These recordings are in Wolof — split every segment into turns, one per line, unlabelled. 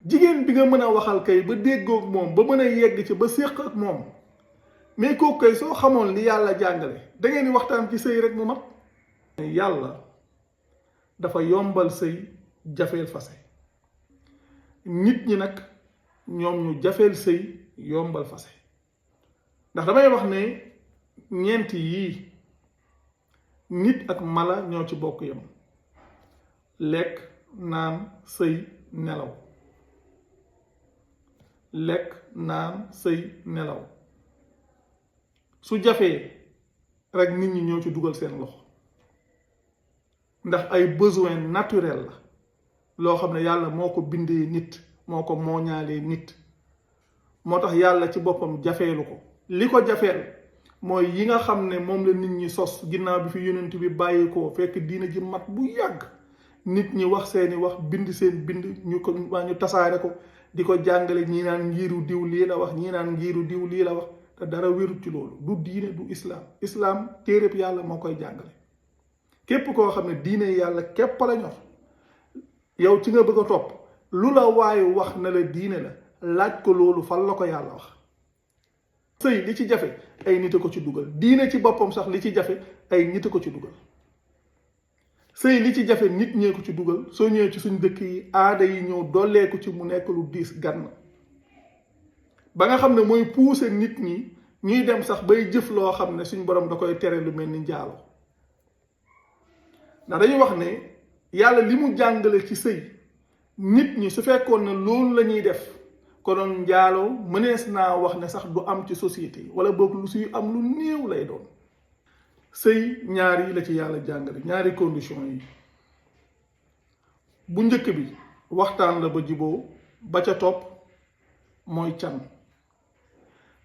jigéen bi nga mën a waxal kay ba déggoog moom ba mën a yegg ci ba séq ak moom mais kooku kay soo xamoon li yàlla jàngale da ngeen di waxtaan ci sëy rek mu mat. yàlla dafa yombal sëy jafeel fase, nit ñi nag ñoom ñu jafeel sëy yombal fase. ndax damay wax ne ñeenti yii nit ak mala ñoo ci bokk yam: lekk, naan, sëy, nelaw. lekk, naan, sëy, nelaw su jafee rek nit ñi ñoo ci dugal seen loxo, ndax ay besoin naturel la loo xam ne yàlla moo ko bindee nit, moo ko mooñaalee nit. moo tax yàlla ci boppam jafeelu ko. li ko jafeel mooy yi nga xam ne moom la nit ñi sos ginnaaw bi fi yonent bi bàyyi ko fekk diina ji mat bu yàgg. nit ñi wax seeni wax, bind seen bind, ñu tasaare ko di ko jàngale. ñii naan ngiiru diw lii la wax, ñii naan ngiiru diw lii la wax, te dara wérut ci loolu. du diine, du islaam. islaam téereb yàlla moo koy jàngale. képp koo xam ne diine yàlla képp la ñor, yow ci nga bëgg a topp, lu la waaye wax na la diine la, laaj ko loolu fan la ko yàlla wax. sëy li ci jafe ay nit a ko ci dugal. diine ci boppam sax li ci jafe ay nit a ko ci dugal. sëy li ci jafe nit ñee ko ci dugal. soo ñëwee ci suñ dëkk yi aada yi ñëw dolleeku ci mu nekk lu diis gann ba nga xam ne mooy pousser nit ñi ñuy dem sax bay jëf loo xam ne suñ borom da koy tere, lu mel ni njaalo. ndax dañuy wax ne yàlla li mu jàngale ci sëy, nit ñi su fekkoon ne loolu la ñuy def konoon njaaloo mënees naa wax ne sax du am ci société yi, wala boog lu suy am lu néew lay doon. sëy ñaar yi la ci yàlla jàngale, ñaari condition yi. bu njëkk bi waxtaan la ba jiboo, ba ca topp mooy can.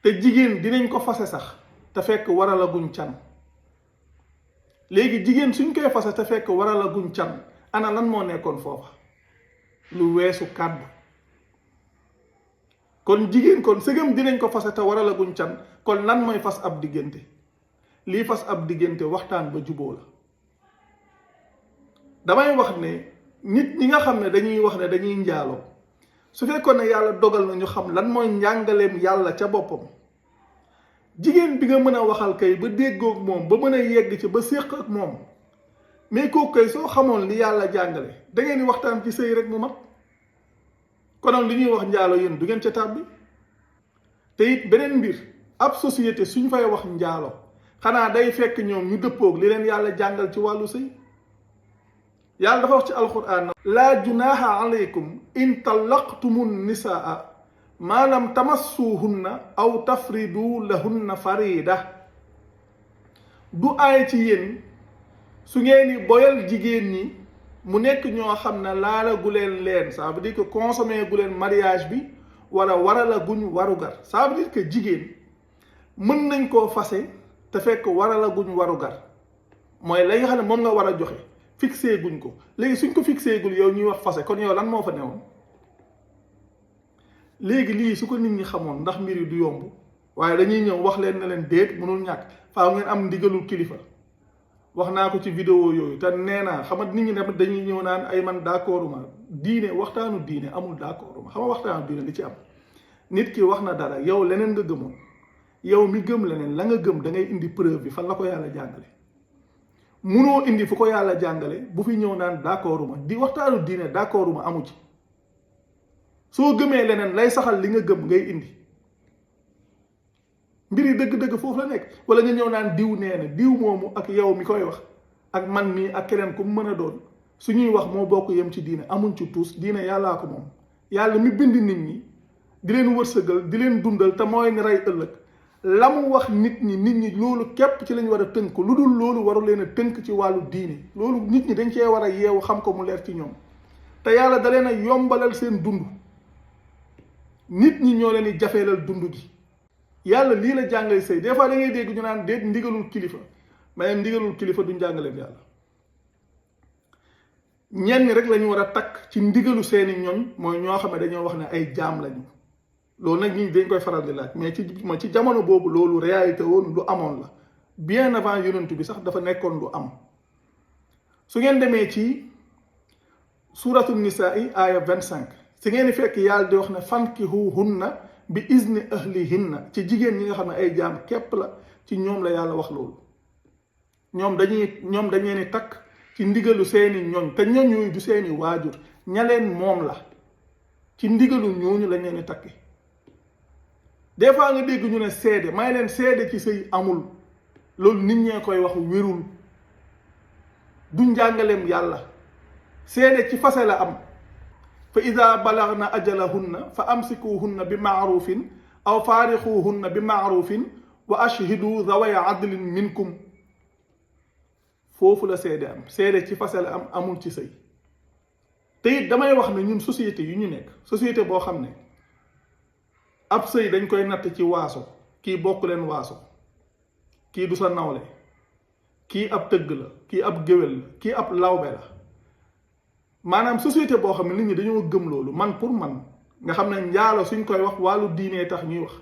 te jigéen dinañ ko fase sax te fekk warala guñ can. léegi jigéen suñ koy fase te fekk warala guñ can, ana lan moo nekkoon foofa? lu weesu kàddu. kon jigéen kon sëgam dinañ ko fase te warala guñ can, kon lan mooy fas ab diggante? lii fas ab diggante waxtaan ba juboo la. damay wax ne nit ñi nga xam ne dañuy wax ne dañuy njaaloo, su fekkoon ne yàlla dogal na ñu xam lan mooy njàngaleem yàlla ca boppam, jigéen bi nga mën a waxal kay ba déggoog moom ba mën a yegg ci ba séq ak moom mais kooku kay soo xamoon li yàlla jàngale da ngeen di waxtaan ci sëy rek mu mat. konoon li ñuy wax njaalo yéen du ngeen ca tàbbi. te it beneen mbir, ab société suñ fay wax njaalo xanaa day fekk ñoom ñu dëppoog li leen yàlla jàngal ci wàllu sëy. yàlla dafa wax ci alquran: laa junaaha alaykum in tallaqtumu nisaa maa lam tamassuhunna aw tafridu lahunna farida. du aay ci yéen su ngeen di boyal jigéen ñi mu nekk ñoo xam ne laala gu leen ça veut dire que consommer gu leen mariage bi wala warala guñ warugar. ça veut dire que jigéen mën nañ koo fase te fekk warala guñ warugar, mooy la nga xam ne moom nga war a joxe fixé guñ ko. léegi suñ ko fixé gul yow ñuy wax fase, kon yow lan moo fa newoon? léegi lii su ko nit ñi xamoon, ndax mbir yi du yomb. waaye dañuy ñëw wax leen ne leen déet mënul ñàkk, faaw ngeen am ndigalul kilifa. wax naa ko ci vidéo yooyu te nee naa xam nga nit ñi tamit dañuy ñëw naan ay man d'accorduma. diine, waxtaanu diine amul d'accorduma. xam nga waxtaanu diine li ci am, nit ki wax na dara, yow leneen nga gëmoon, yow mi gëm leneen la nga gëm da ngay indi preuve bi fan la ko yàlla jàngale. munoo indi fu ko yàlla jàngale bu fi ñëw naan d'accorduma. di waxtaanu diine d'accorduma amu ci. soo gëmee leneen lay saxal li nga gëm ngay indi. mbir yi dëgg-dëgg foofu la nekk. wala nga ñëw naan diw nee na, diw moomu ak yow mi koy wax ak man mii ak keneen ku mu mën a doon su ñuy wax moo bokk yem ci diine, amuñ ci tuus. diine yàllaa ko moom. yàlla mi bind nit ñi di leen wërsëgal di leen dundal te mooy ni rey ëllëg, la mu wax nit ñi loolu képp ci lañ war a tënk. lu dul loolu waru leen a tënk ci wàllu diine. loolu nit ñi dañ cee war a yeewu xam ko mu leer ci ñoom. te yàlla da leen a yombalal seen dund. nit ñi ñoo leen di jafeelal dund gi. yàlla lii la jàngale sëy. des fois da ngay dégg ñu naan déet ndigalul kilifa, mais ndigalul kilifa du njàngaleem yàlla. ñenn rek lañu war a takk ci ndigalu seeni ñoñ, mooy ñoo xam ne dañoo wax ne ay jaam lañu. loolu nag ñi dañ koy faral di laaj, mais ci jamono boobu loolu réalité woon, lu amoon la. bien avant yonent bi sax dafa nekkoon lu am. su ngeen demee ci suuratu nisaa yi aaya 25 si ngeen di fekk yàlla di wax ne fankihuhunna bi izni ahlihinna ci jigéen ñi nga xam ne ay jaam képp la ci ñoom la yàlla wax loolu. ñoom dañuy ni takk ci ndigalu seeni ñoñ te ñoñ yooyu du seeni waajur ña leen moom la ci ndigalu ñooñu lañ leen di takki. des fois nga dégg ñu ne seede may leen seede ci sëy amul loolu nit ñee koy wax wérul du njàngaleem yàlla. seede ci fase la am fa ida balagna ajalahunna fa amsikuhunna bi maarufin aw faarixuhunna bi maarufin wa ashhidu zawaya adlin minkum. foofu la seede am seede ci fase la am amul ci sëy. te it damay wax ne ñun société yu ñu nekk société boo xam ne ab sëy dañ koy natt ci waaso kii bokk leen waaso kii du sa nawle kii ab tëgg la kii ab géwél la kii ab lawbe la. maanaam société boo xam ne nit ñi dañoo gëm loolu man pour man nga xam ne njaalo suñ koy wax wàllu diinee tax ñuy wax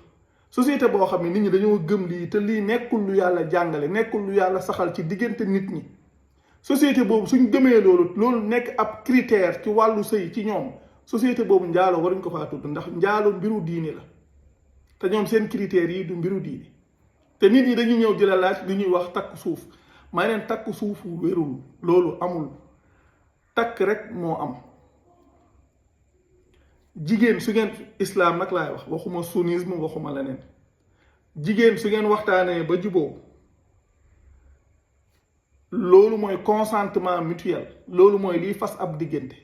société boo xam ne nit ñi dañoo gëm lii te lii nekkul lu yàlla jàngale nekkul lu yàlla saxal ci diggante nit ñi. société boobu suñ gëmee loolu nekk ab critère ci wàllu sëy ci ñoom société boobu njaalo waruñ ko faa tudd ndax njaalo mbiru diine la te ñoom seen critères yi du mbiru diine. te nit ñi dañuy ñëw di la laaj li ñuy wax takk suuf may leen takk suufu wérul loolu amul. takk rek moo am. jigéen su ngeen islam nag laay wax waxuma sunnisme waxuma leneen jigéen su ngeen waxtaanee ba juboo loolu mooy consentement mutuel loolu mooy liy fas ab diggante.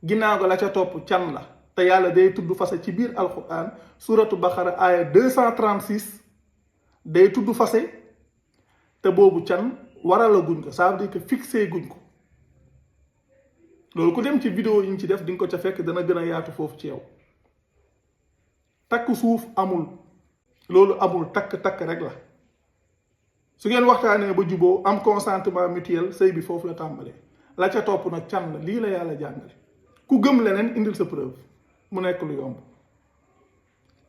ginnaaw ga la ca topp can la te yàlla day tudd fase ci biir alquran suratu baqara aaya 236 day tudd fase te boobu can waralaguñ ko ça veut dire que fixé guñ ko. loolu ku dem ci vidéo yi ñu ci def di nga ko ca fekk dana gën a yaatu foofu ci yow. takk suuf amul loolu amul takk rek la su ngeen waxtaanee ba juboo am consentement mutuel sëy bi foofu la tàmbalee la ca topp nag can la lii la yàlla jàngale. ku gëm leneen indil sa preuve mu nekk lu yomb.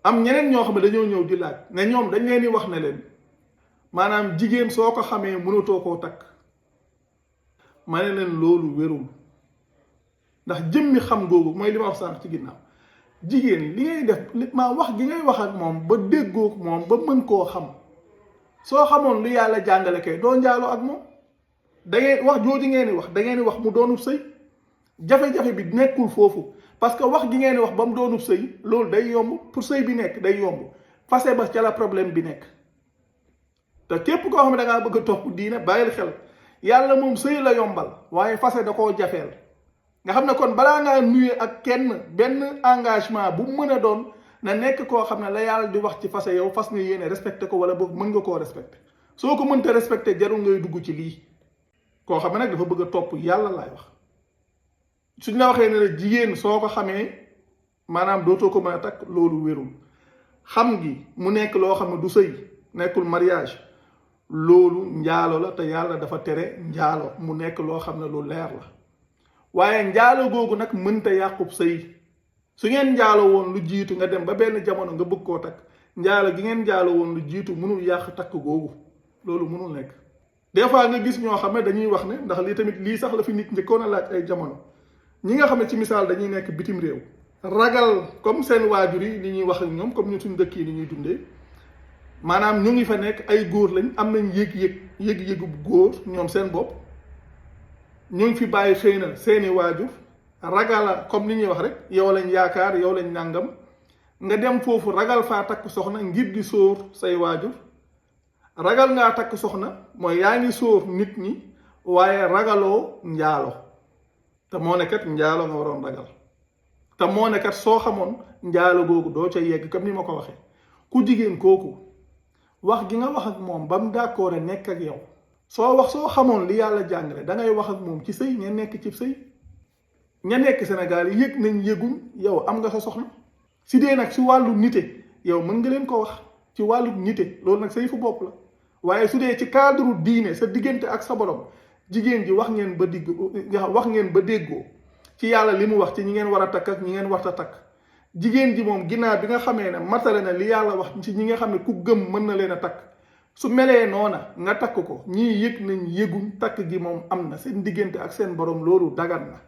am ñeneen ñoo xam ne dañoo ñëw di laaj ne ñoom dañ leen di wax ne leen maanaam jigéen soo ko xamee mënatoo koo takk. ma ne leen loolu wérul ndax jëmmi xam googu mooy li ma wax sànq ci ginnaaw jigéen li ngay def maa wax gi ngay wax ak moom ba déggoo moom ba mën koo xam soo xamoon lu yàlla jàngale kay doo njaaloo ak moom. da ngeen wax jooju ngeen di wax da ngeen di wax mu doonub sëy jafe-jafe bi nekkul foofu parce que wax gi ngeen di wax ba mu doonub sëy loolu day yomb pour sëy bi nekk day yomb fase ba ca la problème bi nekk. te képp koo xam ne da ngaa bëgg a topp diine bàyyil xel yàlla moom sëy la yombal waaye fase da koo jafeel. nga xam ne kon balaa ngaa nuyee ak kenn benn engagement bu mën a doon na nekk koo xam ne la yàlla di wax ci fase yow fas nga yéene respecté ko wala boog mën nga koo respecté soo ko mënta respecté jarul ngay dugg ci lii. koo xam ne nag dafa bëgg a topp yàlla laay wax suñ la waxee ne la jigéen soo ko xamee maanaam dootoo ko mën a takk loolu wérul xam gi mu nekk loo xam ne du sëy nekkul mariage loolu njaalo la te yàlla dafa tere njaalo mu nekk loo xam ne lu leer la. waaye njaalo googu nag mënta yàqub sëy su ngeen njaalo woon lu jiitu nga dem ba benn jamono nga bëgg koo takk njaalo gi ngeen njaalo woon lu jiitu mënul yàq takk googu loolu mënul nekk. des fois nga gis ñoo xam ne dañuy wax ne ndax lii tamit lii sax la fi nit njëkkoon a laaj ay jamono ñi nga xam ne ci misaal dañuy nekk bitim réew ragal comme seen waajur yi li ñuy wax ak ñoom comme ñun suñu dëkk yi ni ñuy dundee maanaam ñu ngi fa nekk ay góor lañ am nañ yëg-yëgu góor ñoom seen bopp. ñu ngi fi bàyyi xëy na seeni waajur ragala comme ni ñuy wax rek yow lañ yaakaar yow lañ nàngam nga dem foofu ragal faa takk soxna ngir di sóor say waajur ragal ngaa takk soxna mooy yaa ngi sóor nit ñi waaye ragaloo njaalo te moo ne kat njaalo nga waroon ragal te moo ne kat soo xamoon njaalo googu doo ca yegg comme ni ma ko waxee ku jigéen kooku wax gi nga wax ak moom ba mu d'accord nekk ak yow soo xamoon li yàlla jàngale da ngay wax ak moom ci sëy ña nekk ci sëy ña nekk Sénégal yëg nañ yëguñ yow am nga sa soxna si dee nag si wàllu nite yow mën nga leen ko wax ci wàllu nite loolu nag say fu bopp la waaye su dee ci cadre diine sa diggante ak sa borom jigéen ji wax ngeen ba déggoo ci yàlla li mu wax ci ñi ngeen war a takk ak ñi ngeen warta takk jigéen ji moom ginnaaw bi nga xamee ne matale na li yàlla wax ci ñi nga xam ne ku gëm mën na leen a takk su melee noona nga takk ko ñii yëg nañ yëguñ takk gi moom am na seen diggante ak seen borom loolu dagan na